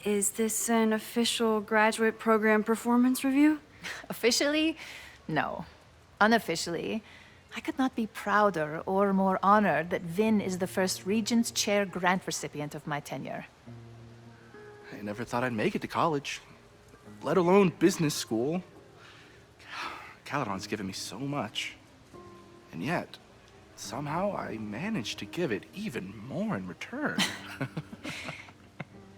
Is this an official graduate program performance review? Officially, no. Unofficially, I could not be prouder or more honored that Vin is the first Regents Chair grant recipient of my tenure. I never thought I'd make it to college, let alone business school. Caledon's given me so much. And yet, somehow I managed to give it even more in return.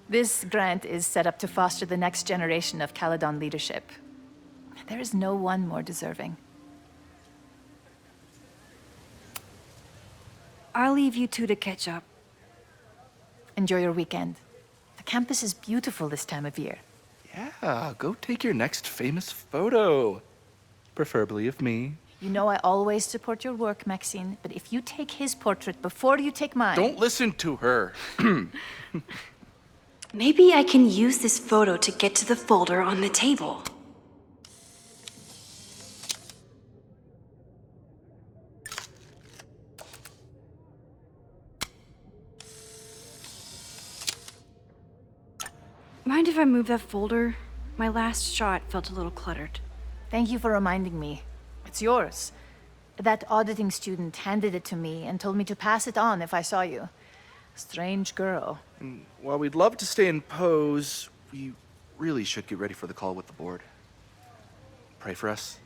This grant is set up to foster the next generation of Caledon leadership. There is no one more deserving. I'll leave you two to catch up. Enjoy your weekend. The campus is beautiful this time of year. Yeah, go take your next famous photo. Preferably of me. You know I always support your work, Maxine, but if you take his portrait before you take mine... Don't listen to her. Maybe I can use this photo to get to the folder on the table. Mind if I move that folder? My last shot felt a little cluttered. Thank you for reminding me. It's yours. That auditing student handed it to me and told me to pass it on if I saw you. Strange girl. And while we'd love to stay in pose, we really should get ready for the call with the board. Pray for us.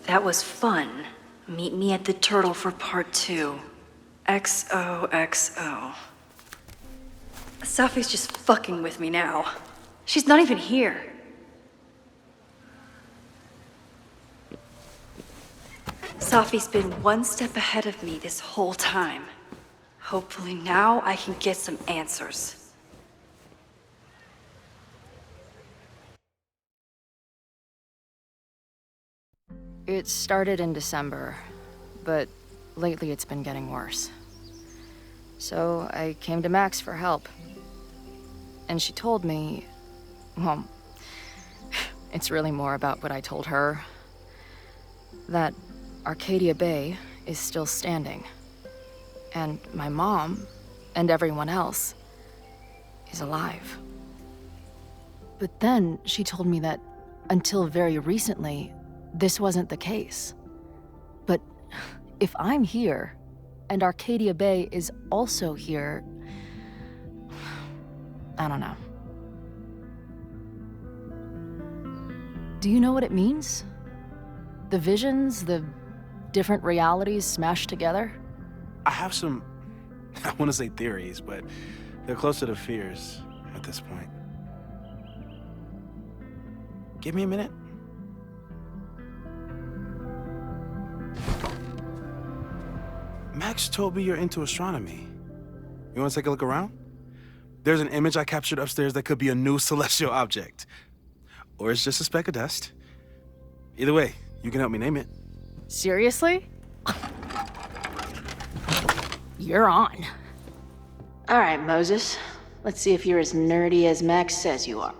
That was fun. Meet me at the Turtle for part 2. XOXO. Safi's just fucking with me now. She's not even here. Safi's been one step ahead of me this whole time. Hopefully now I can get some answers. It started in December, but lately it's been getting worse. So I came to Max for help. And she told me, well, it's really more about what I told her, that Arcadia Bay is still standing. And my mom, and everyone else, is alive. But then she told me that until very recently, this wasn't the case. But if I'm here, and Arcadia Bay is also here, I don't know. Do you know what it means? The visions, the different realities smashed together? I have some, I want to say theories, but they're closer to fears at this point. Give me a minute. Max told me you're into astronomy. You want to take a look around? There's an image I captured upstairs that could be a new celestial object. Or it's just a speck of dust. Either way, you can help me name it. Seriously? You're on. All right, Moses. Let's see if you're as nerdy as Max says you are.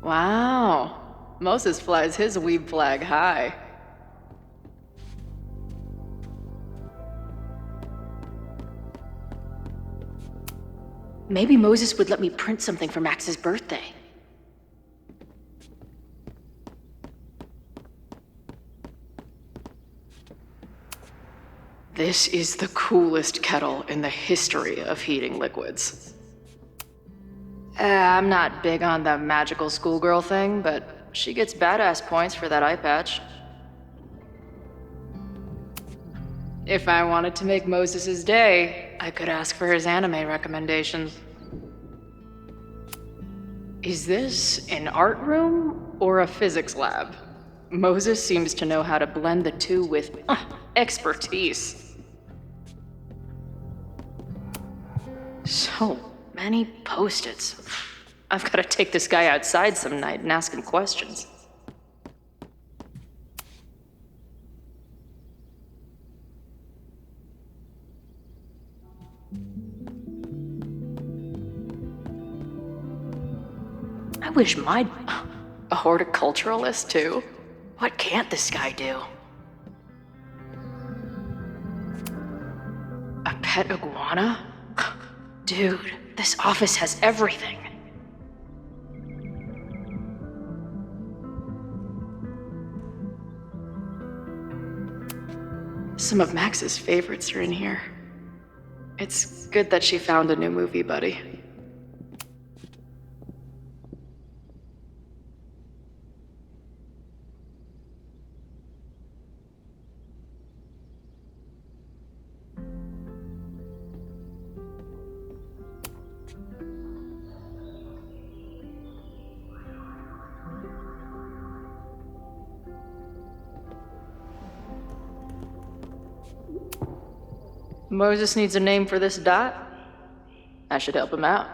Wow. Moses flies his weeb flag high. Maybe Moses would let me print something for Max's birthday. This is the coolest kettle in the history of heating liquids. I'm not big on the magical schoolgirl thing, but she gets badass points for that eye patch. If I wanted to make Moses' day, I could ask for his anime recommendations. Is this an art room or a physics lab? Moses seems to know how to blend the two with expertise. So many post-its. I've got to take this guy outside some night and ask him questions. I wish a horticulturalist too. What can't this guy do? A pet iguana? Dude, this office has everything. Some of Max's favorites are in here. It's good that she found a new movie buddy. Moses needs a name for this dot. I should help him out.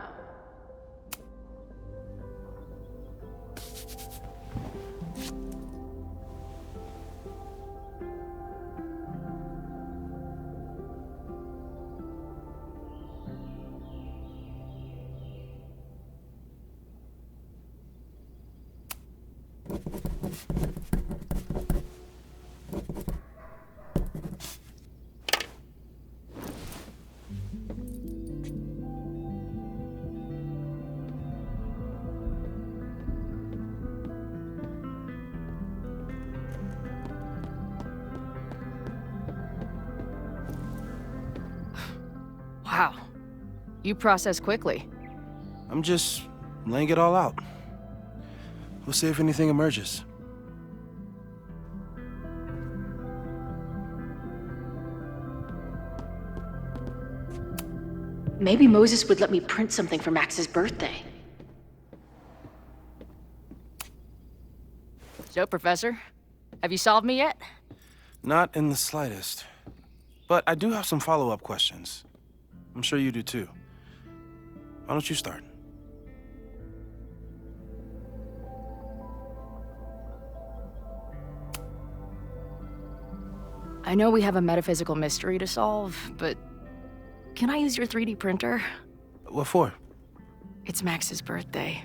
Wow. You process quickly. I'm just laying it all out. We'll see if anything emerges. Maybe Moses would let me print something for Max's birthday. So, Professor, have you solved me yet? Not in the slightest. But I do have some follow-up questions. I'm sure you do too. Why don't you start? I know we have a metaphysical mystery to solve, but can I use your 3D printer? What for? It's Max's birthday.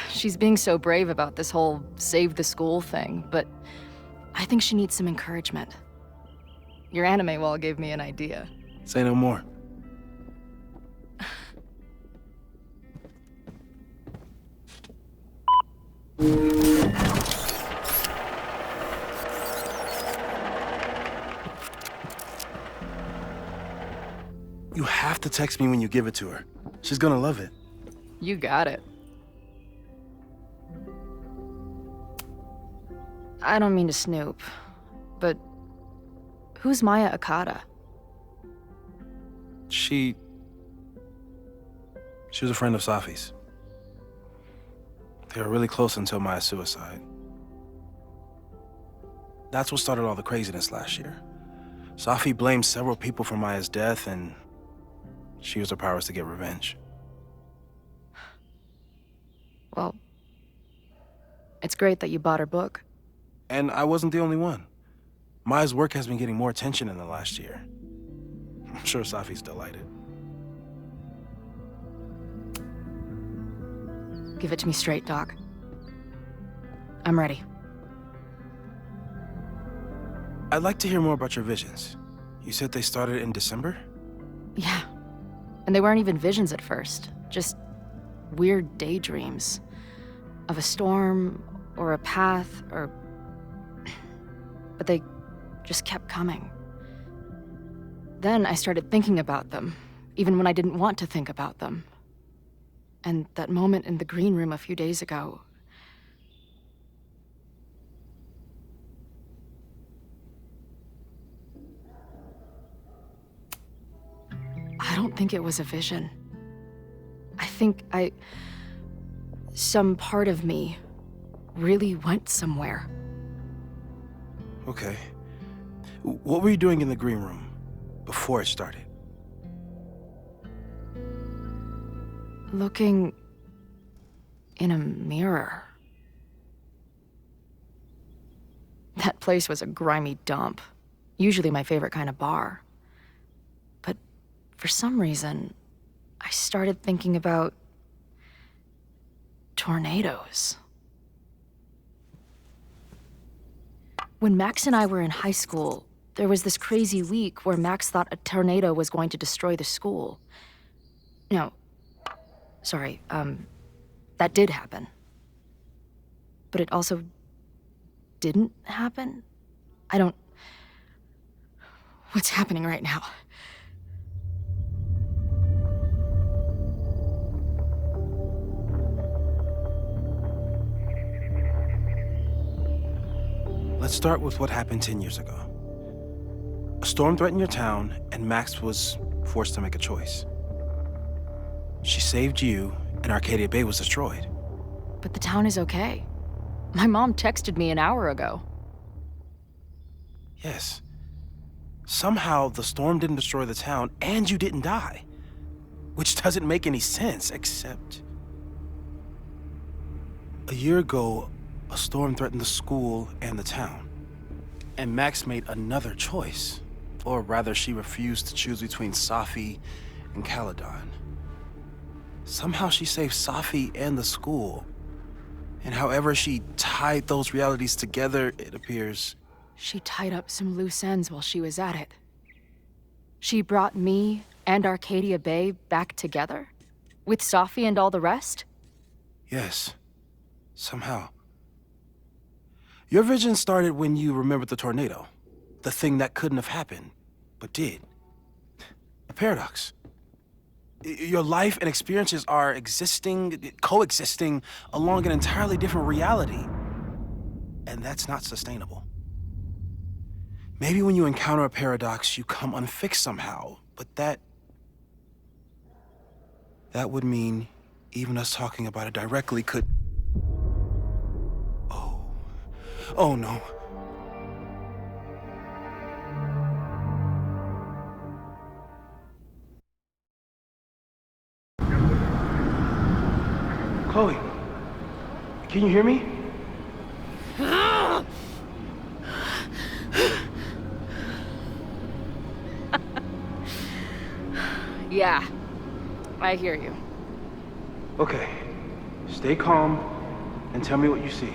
She's being so brave about this whole save the school thing, but I think she needs some encouragement. Your anime wall gave me an idea. Say no more. You have to text me when you give it to her. She's gonna love it. You got it. I don't mean to snoop, but who's Maya Akata? She was a friend of Safi's. They were really close until Maya's suicide. That's what started all the craziness last year. Safi blamed several people for Maya's death, and she used her powers to get revenge. Well, it's great that you bought her book. And I wasn't the only one. Maya's work has been getting more attention in the last year. I'm sure Safi's delighted. Give it to me straight, Doc. I'm ready. I'd like to hear more about your visions. You said they started in December? Yeah. And they weren't even visions at first. Just weird daydreams. Of a storm, or a path, or... But they just kept coming. Then I started thinking about them, even when I didn't want to think about them. And that moment in the green room a few days ago... I don't think it was a vision. I think some part of me really went somewhere. Okay. What were you doing in the green room before it started? Looking in a mirror. That place was a grimy dump. Usually my favorite kind of bar. But for some reason, I started thinking about tornadoes. When Max and I were in high school, there was this crazy week where Max thought a tornado was going to destroy the school. No, sorry, that did happen. But it also didn't happen? What's happening right now? Let's start with what happened 10 years ago. A storm threatened your town, and Max was forced to make a choice. She saved you, and Arcadia Bay was destroyed. But the town is okay. My mom texted me an hour ago. Yes. Somehow, the storm didn't destroy the town, and you didn't die. Which doesn't make any sense, except... A year ago, a storm threatened the school and the town. And Max made another choice. Or rather, she refused to choose between Safi and Caledon. Somehow she saved Safi and the school. And however she tied those realities together, it appears... She tied up some loose ends while she was at it. She brought me and Arcadia Bay back together? With Safi and all the rest? Yes. Somehow. Your vision started when you remembered the tornado. The thing that couldn't have happened, but did. A paradox. Your life and experiences are coexisting along an entirely different reality. And that's not sustainable. Maybe when you encounter a paradox, you come unfixed somehow, but that would mean even us talking about it directly could... Oh no. Chloe, can you hear me? Yeah, I hear you. Okay, stay calm and tell me what you see.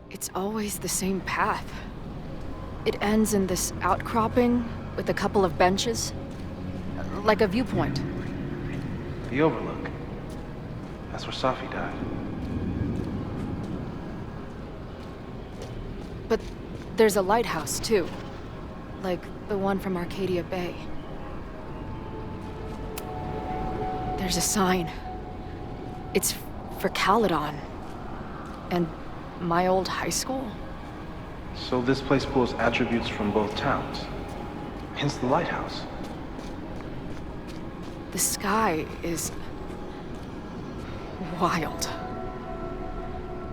It's always the same path. It ends in this outcropping with a couple of benches. Like a viewpoint. The overlook. That's where Safi died. But there's a lighthouse, too. Like the one from Arcadia Bay. There's a sign. It's for Caledon. And my old high school. So this place pulls attributes from both towns. Hence the lighthouse. The sky is wild.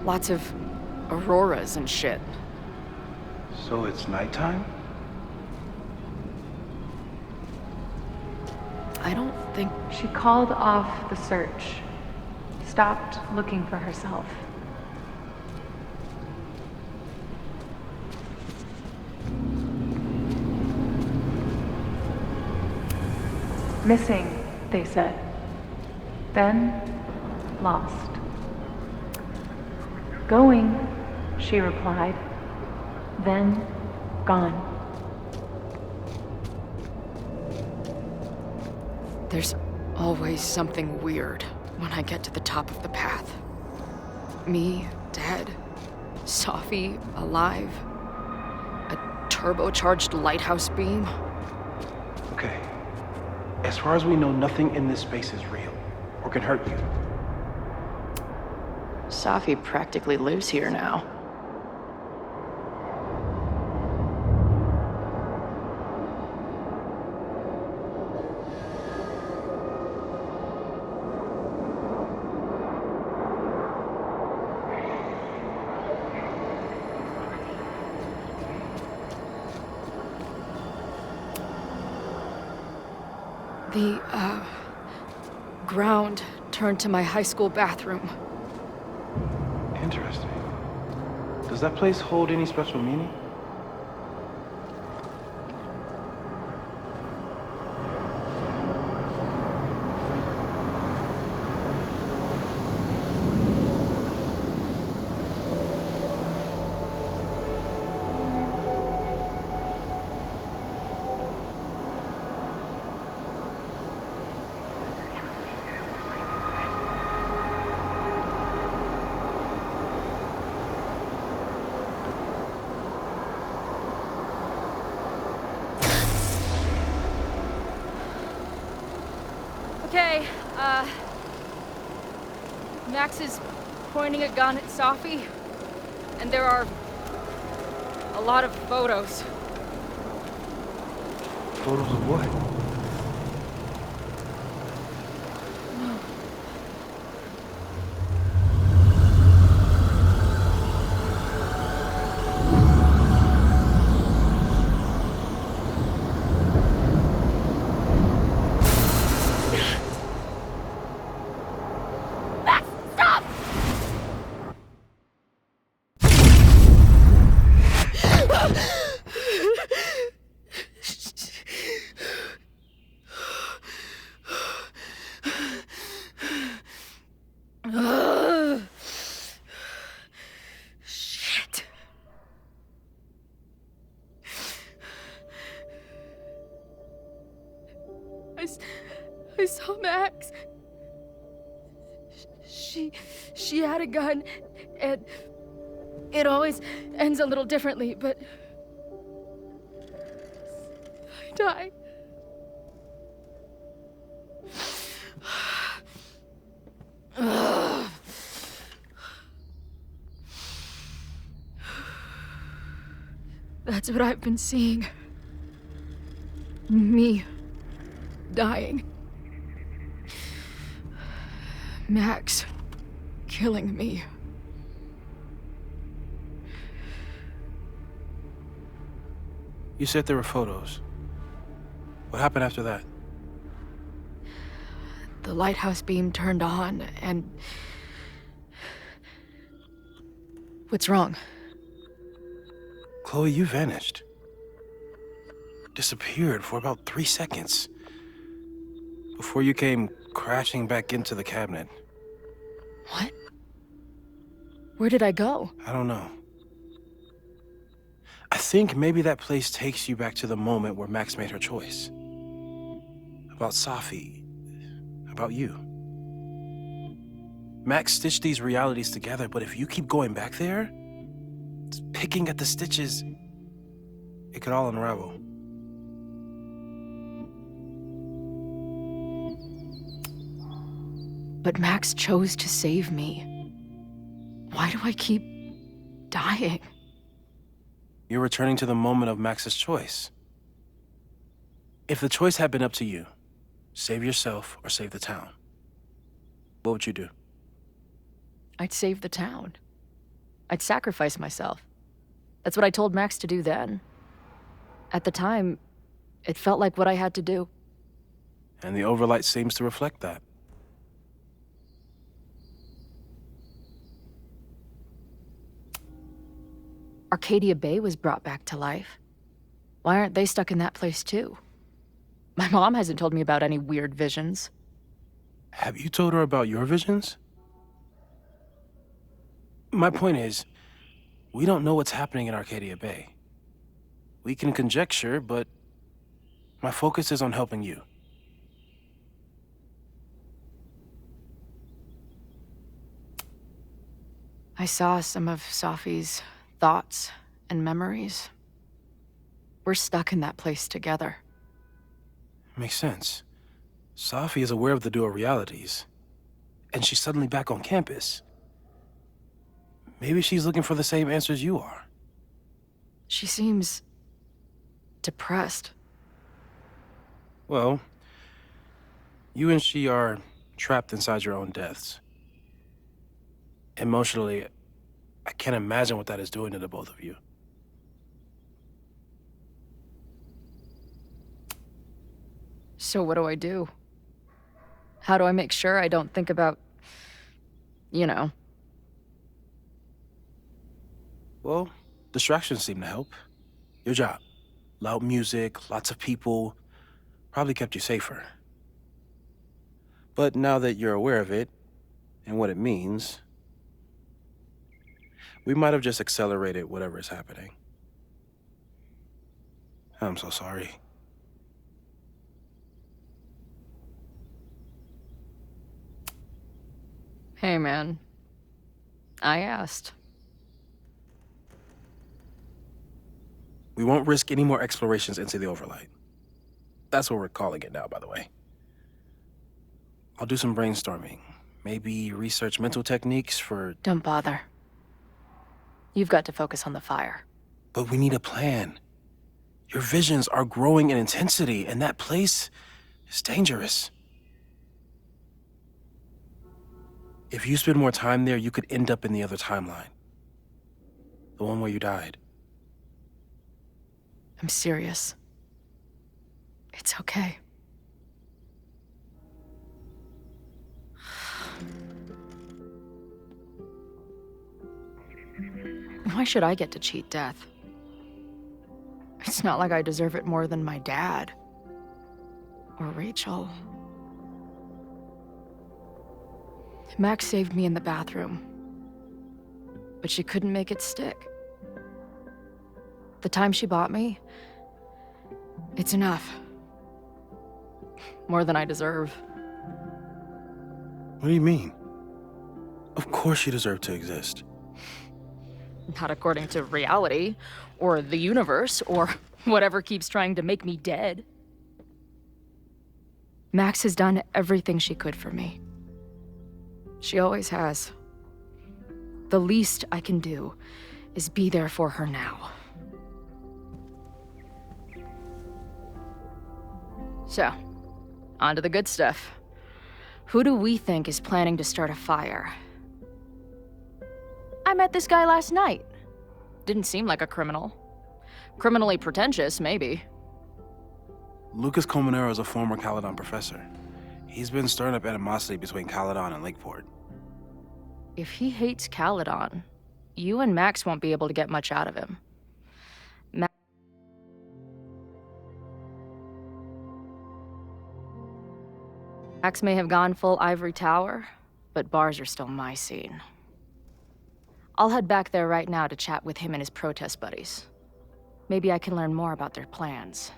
Lots of auroras and shit. So it's nighttime? I don't think... She called off the search, stopped looking for herself. Missing, they said. Then, lost. Going, she replied. Then, gone. There's always something weird when I get to the top of the path. Me, dead. Safi, alive. A turbocharged lighthouse beam. Okay. As far as we know, nothing in this space is real or can hurt you. Safi practically lives here now. The, ground turned to my high school bathroom. Interesting. Does that place hold any special meaning? Okay, Max is pointing a gun at Safi, and there are a lot of photos. Photos of what? Shit. I saw Max. She had a gun, and it always ends a little differently, but I died. That's what I've been seeing. Me dying. Max killing me. You said there were photos. What happened after that? The lighthouse beam turned on, and... What's wrong? Chloe, you vanished. Disappeared for about 3 seconds. Before you came crashing back into the cabinet. What? Where did I go? I don't know. I think maybe that place takes you back to the moment where Max made her choice. About Safi. About you. Max stitched these realities together, but if you keep going back there, picking at the stitches, it could all unravel. But Max chose to save me. Why do I keep dying? You're returning to the moment of Max's choice. If the choice had been up to you, save yourself or save the town, what would you do? I'd save the town. I'd sacrifice myself. That's what I told Max to do then. At the time, it felt like what I had to do. And the overlight seems to reflect that. Arcadia Bay was brought back to life. Why aren't they stuck in that place too? My mom hasn't told me about any weird visions. Have you told her about your visions? My point is, we don't know what's happening in Arcadia Bay. We can conjecture, but my focus is on helping you. I saw some of Safi's thoughts and memories. We're stuck in that place together. Makes sense. Safi is aware of the dual realities, and she's suddenly back on campus. Maybe she's looking for the same answers you are. She seems depressed. Well, you and she are trapped inside your own deaths. Emotionally, I can't imagine what that is doing to the both of you. So what do I do? How do I make sure I don't think about, you know? Well, distractions seem to help. Your job. Loud music, lots of people, probably kept you safer. But now that you're aware of it, and what it means, we might have just accelerated whatever is happening. I'm so sorry. Hey, man. I asked. We won't risk any more explorations into the overlight. That's what we're calling it now, by the way. I'll do some brainstorming. Maybe research mental techniques for... Don't bother. You've got to focus on the fire. But we need a plan. Your visions are growing in intensity, and that place is dangerous. If you spend more time there, you could end up in the other timeline. The one where you died. I'm serious. It's okay. Why should I get to cheat death? It's not like I deserve it more than my dad. Or Rachel. Max saved me in the bathroom. But she couldn't make it stick. The time she bought me, it's enough. More than I deserve. What do you mean? Of course you deserve to exist. Not according to reality, or the universe, or whatever keeps trying to make me dead. Max has done everything she could for me. She always has. The least I can do is be there for her now. So, on to the good stuff. Who do we think is planning to start a fire? I met this guy last night. Didn't seem like a criminal. Criminally pretentious, maybe. Lucas Colmenero is a former Caledon professor. He's been stirring up animosity between Caledon and Lakeport. If he hates Caledon, you and Max won't be able to get much out of him. Max may have gone full ivory tower, but bars are still my scene. I'll head back there right now to chat with him and his protest buddies. Maybe I can learn more about their plans.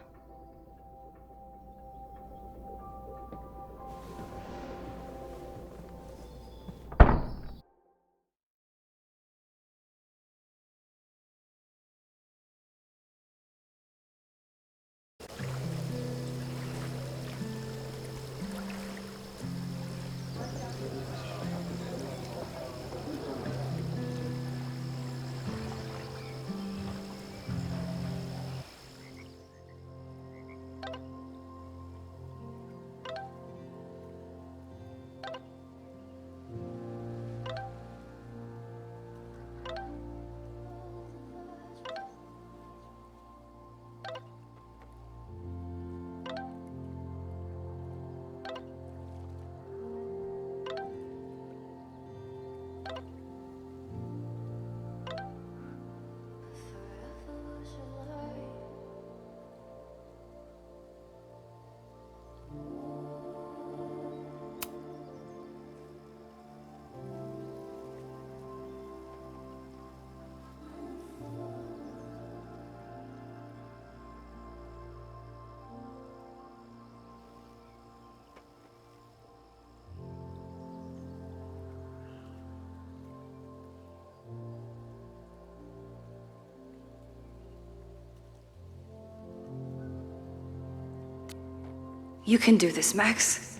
You can do this, Max.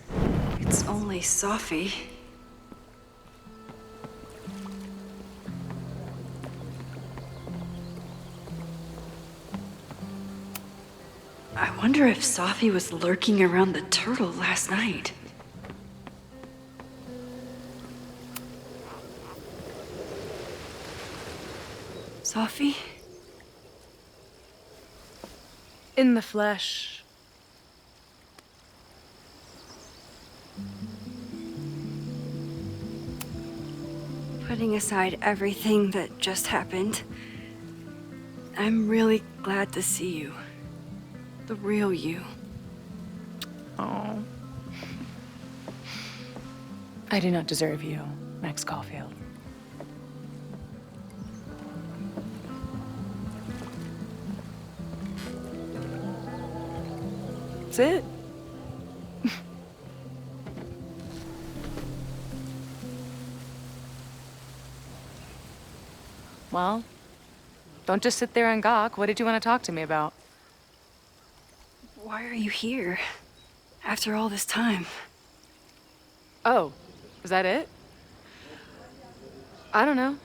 It's only Sophie. I wonder if Sophie was lurking around the turtle last night. Sophie? In the flesh. Putting aside everything that just happened, I'm really glad to see you. The real you. Oh. I do not deserve you, Max Caulfield. That's it. Well, don't just sit there and gawk. What did you want to talk to me about? Why are you here? After all this time? Oh, was that it? I don't know.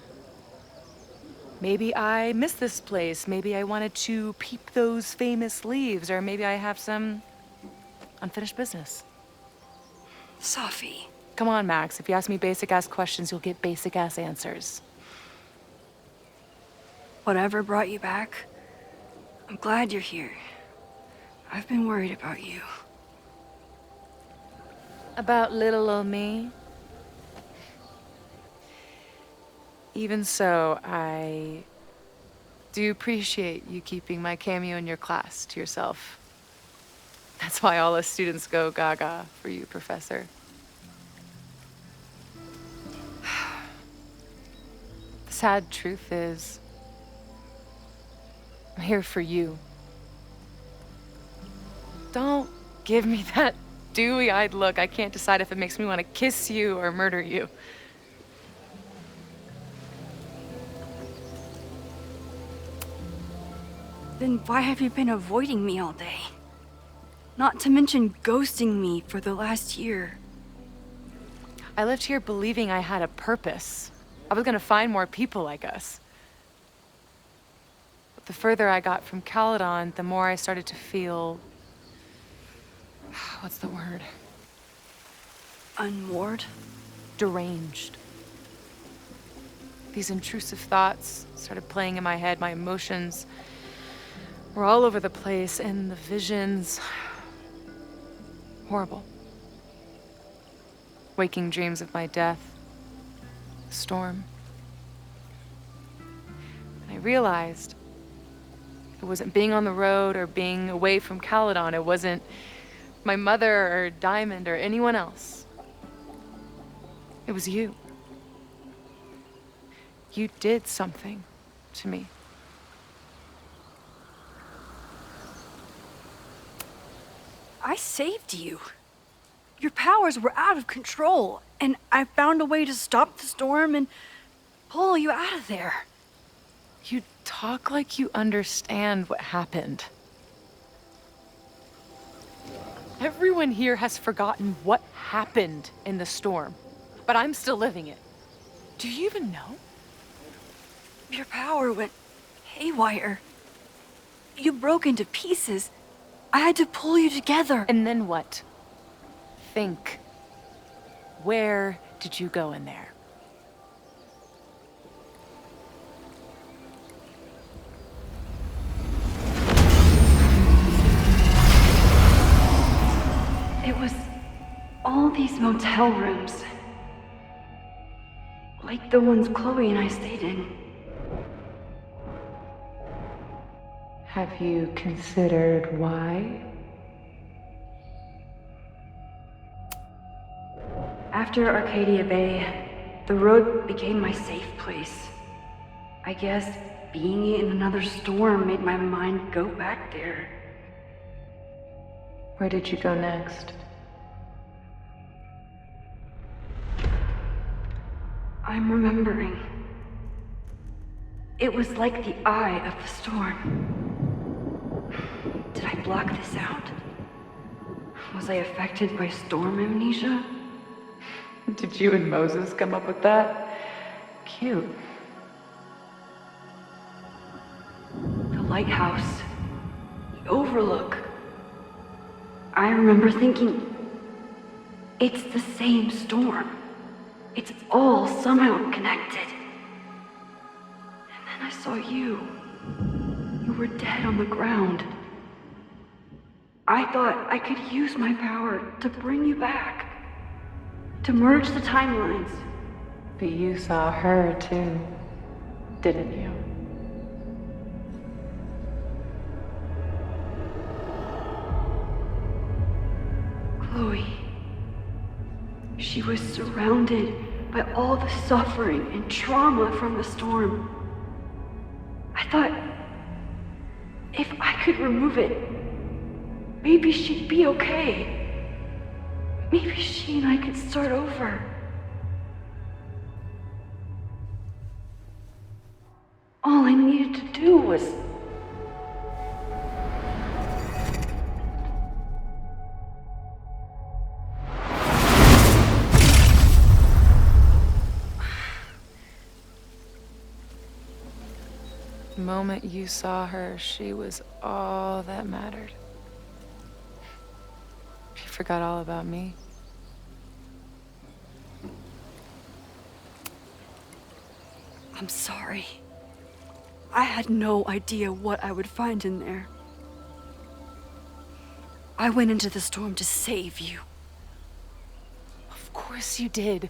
Maybe I miss this place. Maybe I wanted to peep those famous leaves, or maybe I have some unfinished business. Sophie. Come on, Max. If you ask me basic-ass questions, you'll get basic-ass answers. Whatever brought you back, I'm glad you're here. I've been worried about you. About little old me? Even so, I do appreciate you keeping my cameo in your class to yourself. That's why all us students go gaga for you, Professor. The sad truth is, I'm here for you. Don't give me that dewy-eyed look. I can't decide if it makes me want to kiss you or murder you. Then why have you been avoiding me all day? Not to mention ghosting me for the last year. I lived here believing I had a purpose. I was gonna find more people like us. But the further I got from Caledon, the more I started to feel... what's the word? Unmoored? Deranged. These intrusive thoughts started playing in my head. My emotions were all over the place, and the visions... horrible. Waking dreams of my death. The storm. And I realized it wasn't being on the road or being away from Caledon. It wasn't my mother or Diamond or anyone else. It was you. You did something to me. I saved you. Your powers were out of control, and I found a way to stop the storm and pull you out of there. You talk like you understand what happened. Everyone here has forgotten what happened in the storm, but I'm still living it. Do you even know? Your power went haywire. You broke into pieces. I had to pull you together. And then what? Think. Where did you go in there? It was all these motel rooms. Like the ones Chloe and I stayed in. Have you considered why? After Arcadia Bay, the road became my safe place. I guess being in another storm made my mind go back there. Where did you go next? I'm remembering. It was like the eye of the storm. Did I block this out? Was I affected by storm amnesia? Did you and Moses come up with that? Cute. The lighthouse. The overlook. I remember thinking, it's the same storm. It's all somehow connected. And then I saw you. You were dead on the ground. I thought I could use my power to bring you back. To merge the timelines. But you saw her too, didn't you? Chloe. She was surrounded by all the suffering and trauma from the storm. I thought, if I could remove it, maybe she'd be okay. Maybe she and I could start over. All I needed to do was... The moment you saw her, she was all that mattered. She forgot all about me. I'm sorry. I had no idea what I would find in there. I went into the storm to save you. Of course you did.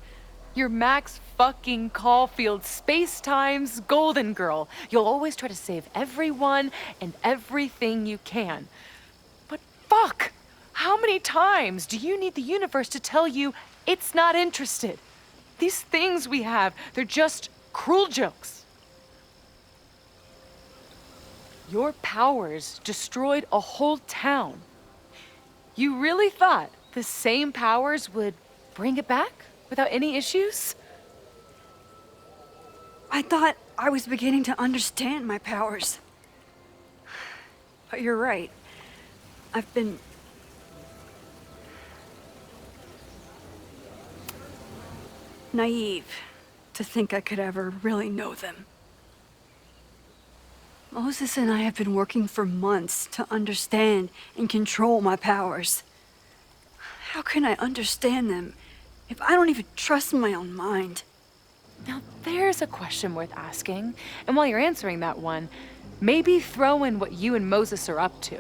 You're Max fucking Caulfield, Space-Time's golden girl. You'll always try to save everyone and everything you can. But fuck! How many times do you need the universe to tell you it's not interested? These things we have, they're just cruel jokes. Your powers destroyed a whole town. You really thought the same powers would bring it back without any issues? I thought I was beginning to understand my powers. But you're right. I've been... naive to think I could ever really know them. Moses and I have been working for months to understand and control my powers. How can I understand them if I don't even trust my own mind? Now there's a question worth asking, and while you're answering that one, maybe throw in what you and Moses are up to.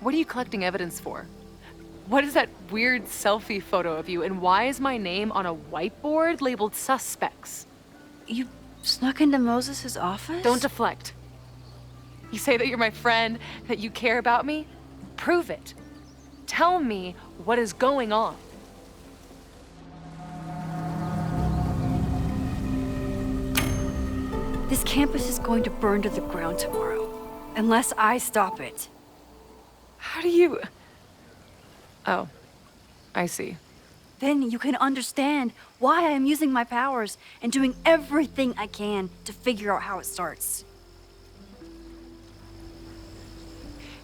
What are you collecting evidence for? What is that weird selfie photo of you, and why is my name on a whiteboard labeled suspects? You snuck into Moses' office? Don't deflect. You say that you're my friend, that you care about me? Prove it. Tell me what is going on. This campus is going to burn to the ground tomorrow, unless I stop it. How do you... Oh, I see. Then you can understand why I am using my powers and doing everything I can to figure out how it starts.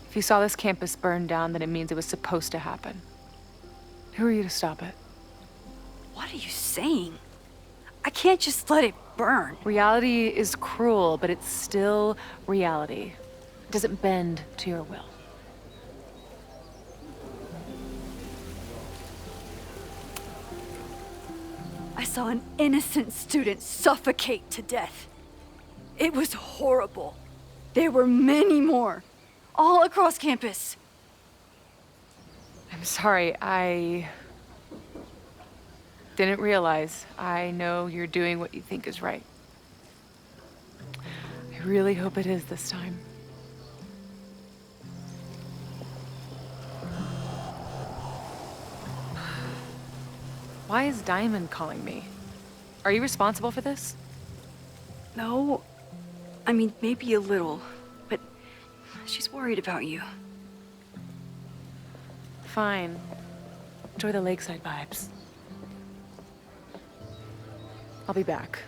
If you saw this campus burn down, then it means it was supposed to happen. Who are you to stop it? What are you saying? I can't just let it burn. Reality is cruel, but it's still reality. It doesn't bend to your will. I saw an innocent student suffocate to death. It was horrible. There were many more, all across campus. I'm sorry, I didn't realize. I know you're doing what you think is right. I really hope it is this time. Why is Diamond calling me? Are you responsible for this? No, I mean, maybe a little, but she's worried about you. Fine. Enjoy the lakeside vibes. I'll be back.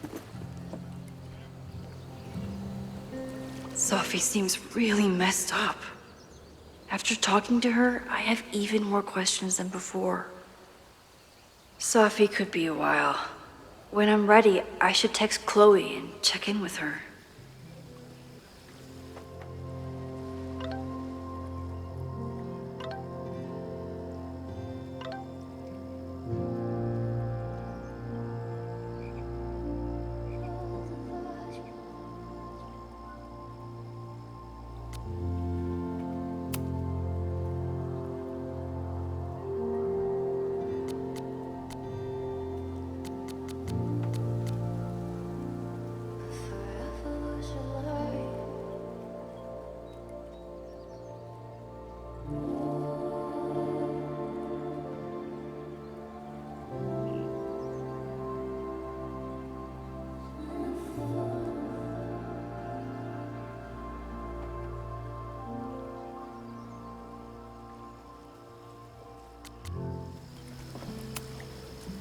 Sophie seems really messed up. After talking to her, I have even more questions than before. Sophie could be a while. When I'm ready, I should text Chloe and check in with her.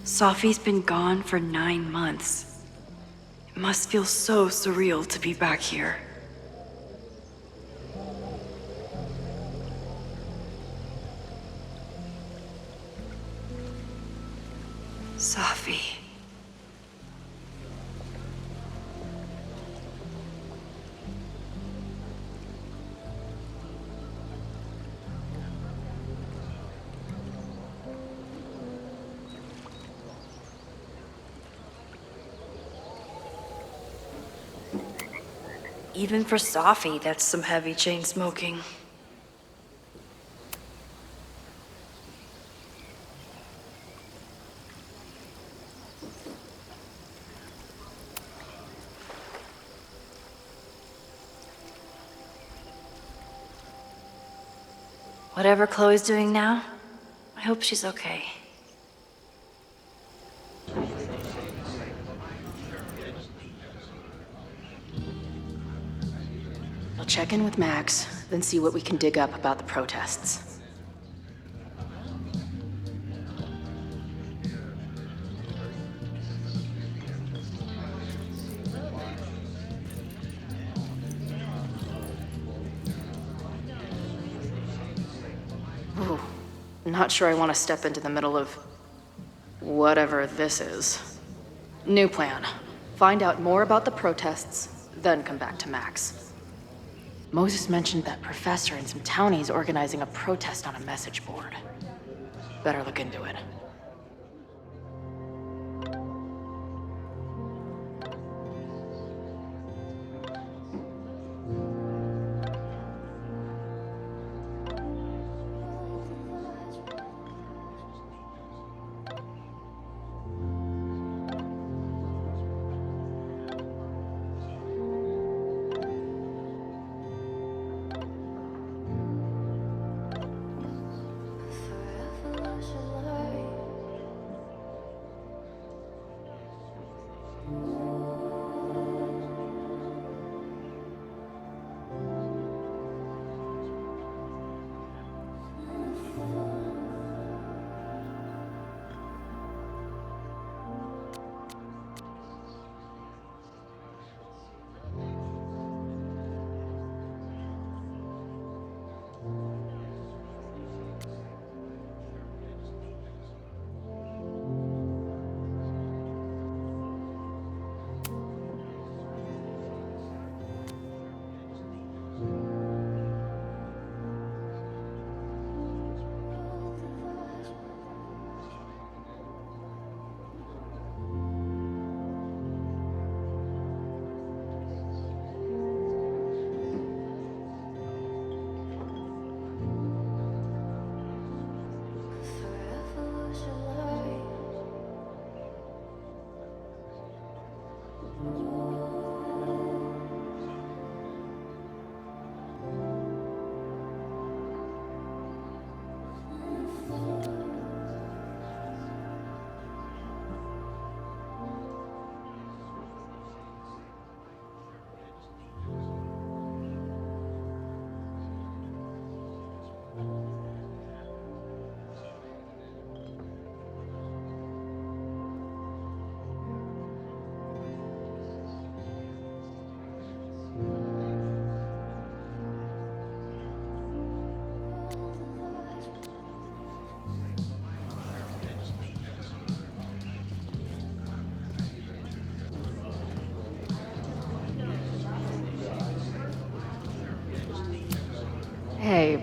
Sophie's been gone for 9 months. It must feel so surreal to be back here. Sophie. Even for Sophie, that's some heavy chain smoking. Whatever Chloe's doing now, I hope she's okay. I'll check in with Max, then see what we can dig up about the protests. Ooh, not sure I want to step into the middle of whatever this is. New plan. Find out more about the protests, then come back to Max. Moses mentioned that professor and some townies organizing a protest on a message board. Better look into it. Forever shall I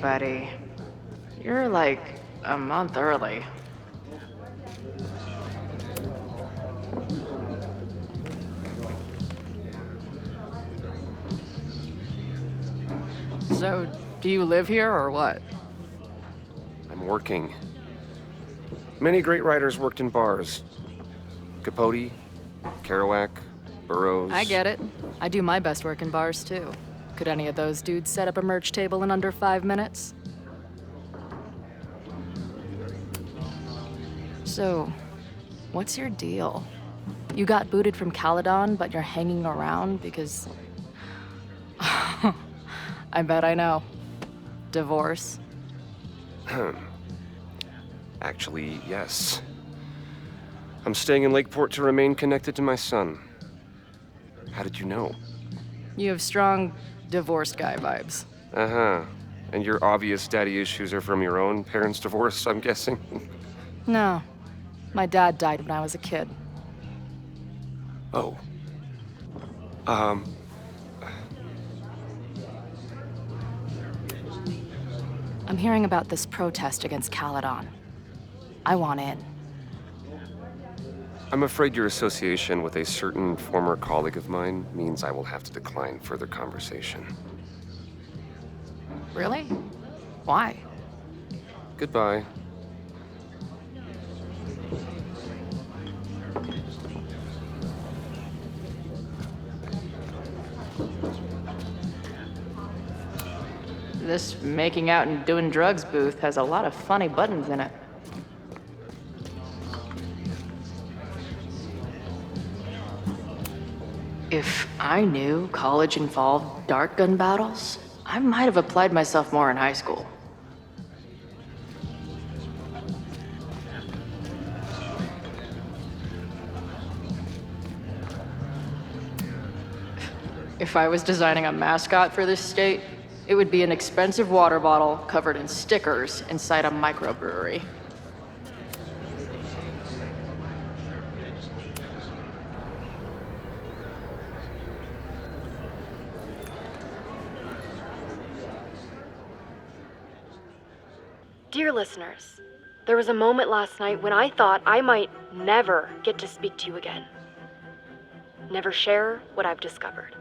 buddy. You're like a month early. So, do you live here or what? I'm working. Many great writers worked in bars. Capote, Kerouac, Burroughs. I get it. I do my best work in bars too. Could any of those dudes set up a merch table in under 5 minutes? So, what's your deal? You got booted from Caledon, but you're hanging around because... I bet I know. Divorce? Actually, yes. I'm staying in Lakeport to remain connected to my son. How did you know? You have strong divorced guy vibes. Uh-huh. And your obvious daddy issues are from your own parents' divorce, I'm guessing? No. My dad died when I was a kid. Oh. I'm hearing about this protest against Caledon. I want in. I'm afraid your association with a certain former colleague of mine means I will have to decline further conversation. Really? Why? Goodbye. This making out and doing drugs booth has a lot of funny buttons in it. If I knew college involved dart gun battles, I might have applied myself more in high school. If I was designing a mascot for this state, it would be an expensive water bottle covered in stickers inside a microbrewery. Dear listeners, there was a moment last night when I thought I might never get to speak to you again. Never share what I've discovered.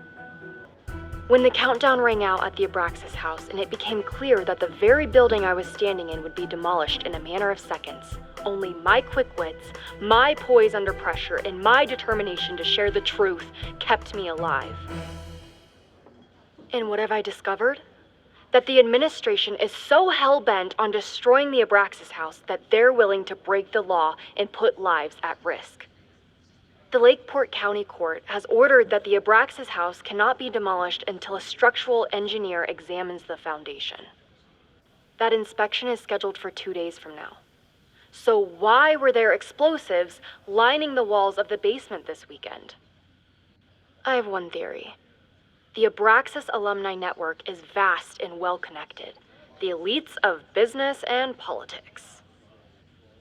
When the countdown rang out at the Abraxas house and it became clear that the very building I was standing in would be demolished in a matter of seconds, only my quick wits, my poise under pressure, and my determination to share the truth kept me alive. And what have I discovered? That the administration is so hell-bent on destroying the Abraxas house that they're willing to break the law and put lives at risk. The Lakeport County Court has ordered that the Abraxas house cannot be demolished until a structural engineer examines the foundation. That inspection is scheduled for 2 days from now. So why were there explosives lining the walls of the basement this weekend? I have one theory. The Abraxas alumni network is vast and well-connected, the elites of business and politics.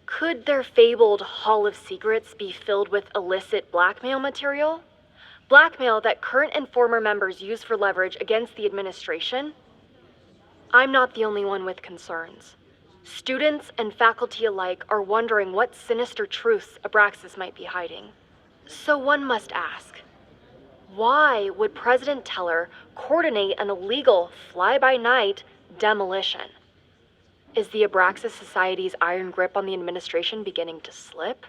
Could their fabled Hall of Secrets be filled with illicit blackmail material? Blackmail that current and former members use for leverage against the administration? I'm not the only one with concerns. Students and faculty alike are wondering what sinister truths Abraxas might be hiding. So one must ask, why would President Teller coordinate an illegal fly-by-night demolition? Is the Abraxas Society's iron grip on the administration beginning to slip?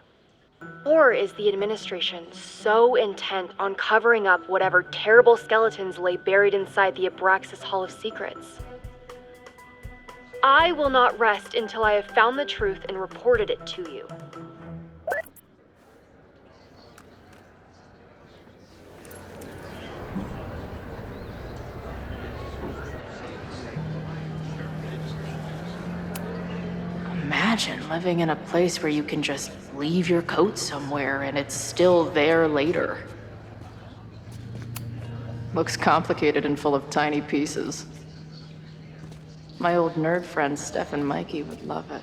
Or is the administration so intent on covering up whatever terrible skeletons lay buried inside the Abraxas Hall of Secrets? I will not rest until I have found the truth and reported it to you. Imagine living in a place where you can just leave your coat somewhere and it's still there later. Looks complicated and full of tiny pieces. My old nerd friends Steph and Mikey would love it.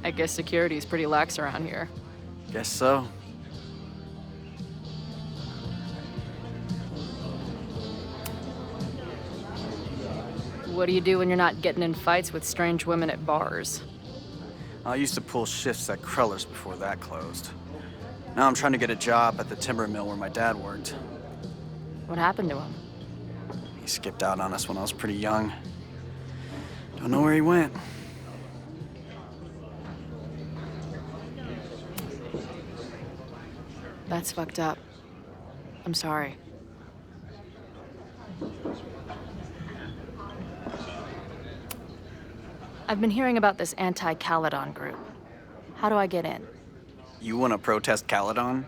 I guess security is pretty lax around here. Guess so. What do you do when you're not getting in fights with strange women at bars? I used to pull shifts at Kreller's before that closed. Now I'm trying to get a job at the timber mill where my dad worked. What happened to him? He skipped out on us when I was pretty young. Don't know where he went. That's fucked up. I'm sorry. I've been hearing about this anti-Caledon group. How do I get in? You want to protest Caledon?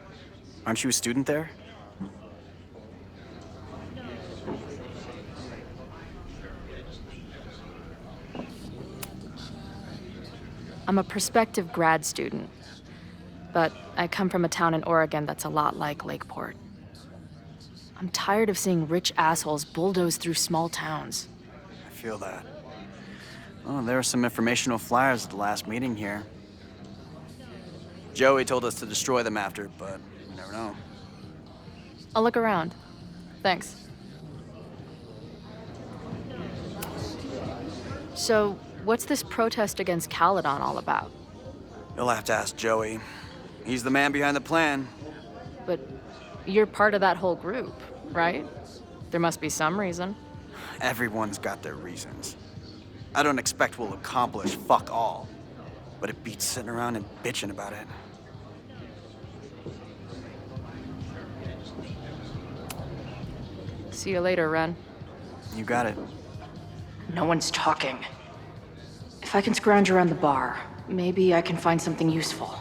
Aren't you a student there? I'm a prospective grad student, but I come from a town in Oregon that's a lot like Lakeport. I'm tired of seeing rich assholes bulldoze through small towns. I feel that. Oh, there were some informational flyers at the last meeting here. Joey told us to destroy them after, but you never know. I'll look around. Thanks. So, what's this protest against Caledon all about? You'll have to ask Joey. He's the man behind the plan. But you're part of that whole group, right? There must be some reason. Everyone's got their reasons. I don't expect we'll accomplish fuck all, but it beats sitting around and bitching about it. See you later, Ren. You got it. No one's talking. If I can scrounge around the bar, maybe I can find something useful.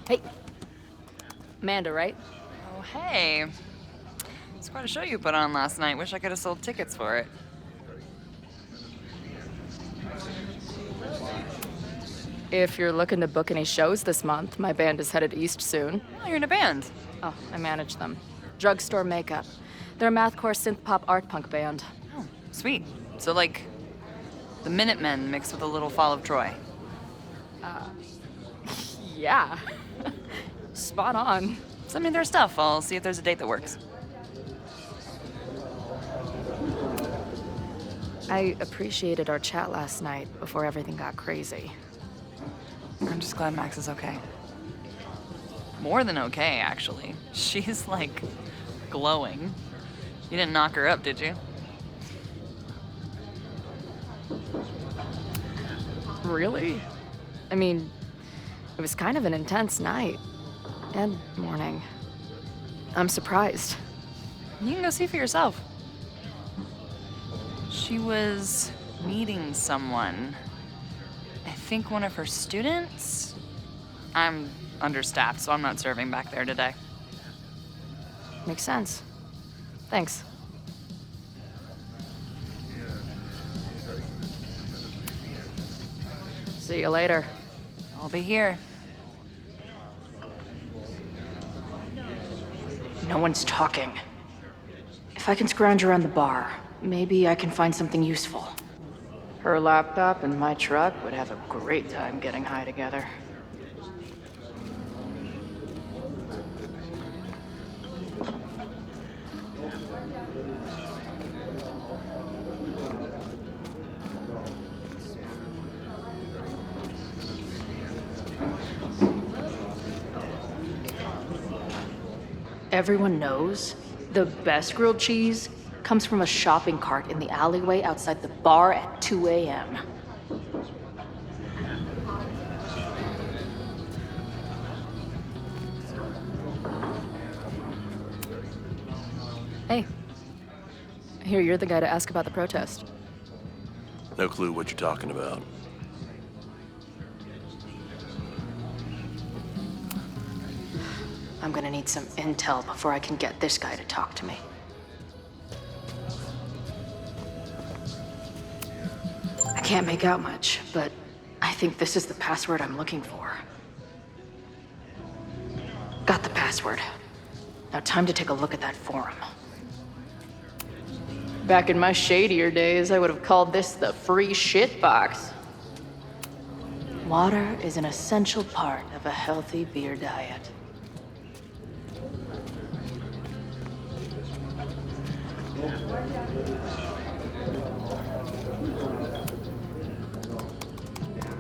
Hey. Amanda, right? Oh, hey. It's quite a show you put on last night. Wish I could have sold tickets for it. If you're looking to book any shows this month, my band is headed east soon. Oh, you're in a band. Oh, I manage them. Drugstore Makeup. They're a mathcore synth-pop art punk band. Oh, sweet. So, like, the Minutemen mixed with a little Fall of Troy. Yeah. Spot on. Send me their stuff. I'll see if there's a date that works. I appreciated our chat last night before everything got crazy. I'm just glad Max is okay. More than okay, actually. She's, like, glowing. You didn't knock her up, did you? Really? I mean, it was kind of an intense night. And morning. I'm surprised. You can go see for yourself. She was meeting someone. I think one of her students? I'm understaffed, so I'm not serving back there today. Makes sense. Thanks. See you later. I'll be here. No one's talking. If I can scrounge around the bar, maybe I can find something useful. Her laptop and my truck would have a great time getting high together. Everyone knows the best grilled cheese comes from a shopping cart in the alleyway outside the bar at 2 a.m. Hey, I hear you're the guy to ask about the protest. No clue what you're talking about. I'm gonna need some intel before I can get this guy to talk to me. I can't make out much, but I think this is the password I'm looking for. Got the password. Now time to take a look at that forum. Back in my shadier days, I would have called this the free shit box. Water is an essential part of a healthy beer diet.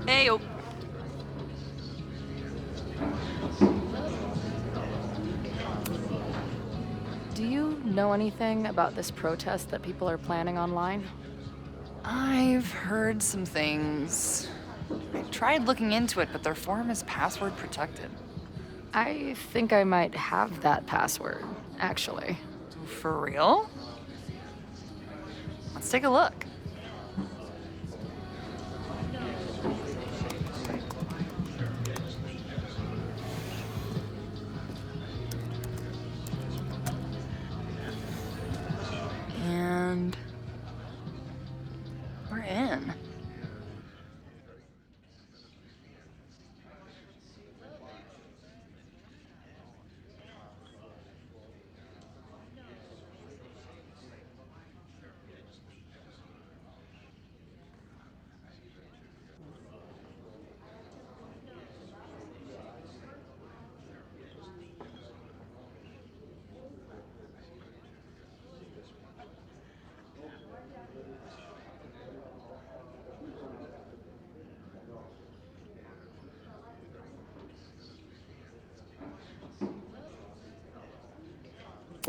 Hey, oh. Do you know anything about this protest that people are planning online? I've heard some things. I tried looking into it, but their forum is password protected. I think I might have that password, actually. For real? Let's take a look. And we're in.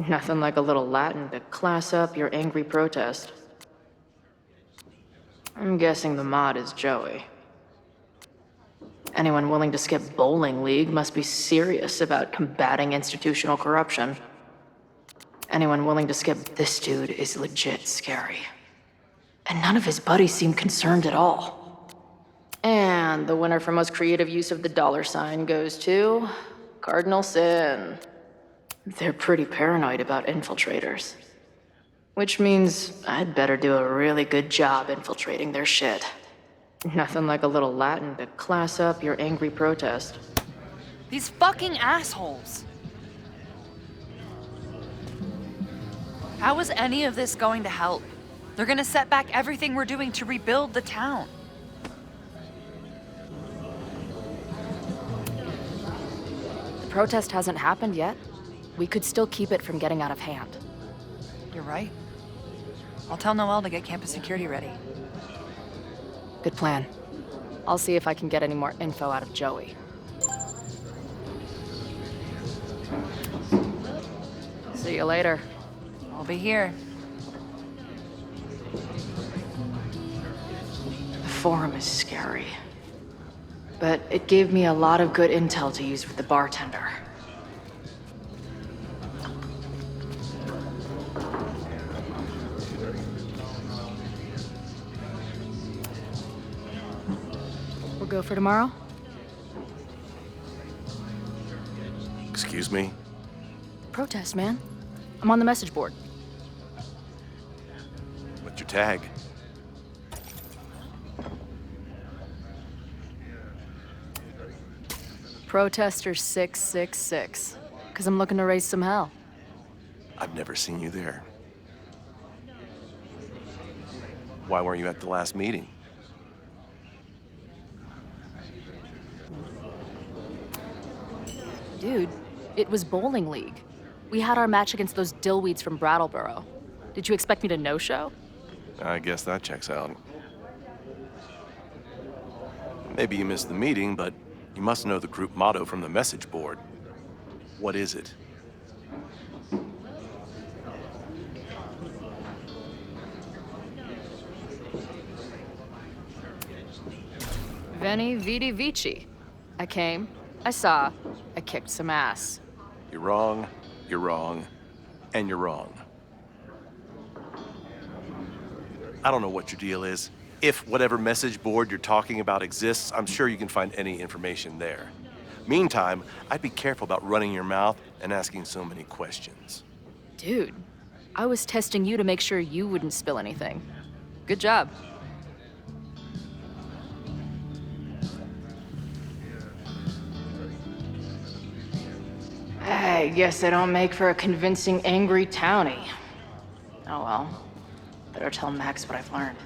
Nothing like a little Latin to class up your angry protest. I'm guessing the mod is Joey. Anyone willing to skip bowling league must be serious about combating institutional corruption. Anyone willing to skip this dude is legit scary. And none of his buddies seem concerned at all. And the winner for most creative use of the $sign goes to Cardinal Sin. They're pretty paranoid about infiltrators. Which means I'd better do a really good job infiltrating their shit. Nothing like a little Latin to class up your angry protest. These fucking assholes! How is any of this going to help? They're gonna set back everything we're doing to rebuild the town. the protest hasn't happened yet. We could still keep it from getting out of hand. You're right. I'll tell Noelle to get campus security ready. Good plan. I'll see if I can get any more info out of Joey. See you later. I'll be here. The forum is scary. But it gave me a lot of good intel to use with the bartender. We'll go for tomorrow? Excuse me? Protest, man. I'm on the message board. What's your tag? Protester 666. Because I'm looking to raise some hell. I've never seen you there. Why weren't you at the last meeting? Dude, it was bowling league. We had our match against those dillweeds from Brattleboro. Did you expect me to no-show? I guess that checks out. Maybe you missed the meeting, but you must know the group motto from the message board. What is it? Veni, vidi, vici. I came, I saw, I kicked some ass. You're wrong, and you're wrong. I don't know what your deal is. If whatever message board you're talking about exists, I'm sure you can find any information there. Meantime, I'd be careful about running your mouth and asking so many questions. Dude, I was testing you to make sure you wouldn't spill anything. Good job. I guess I don't make for a convincing angry townie. Oh well. Better tell Max what I've learned.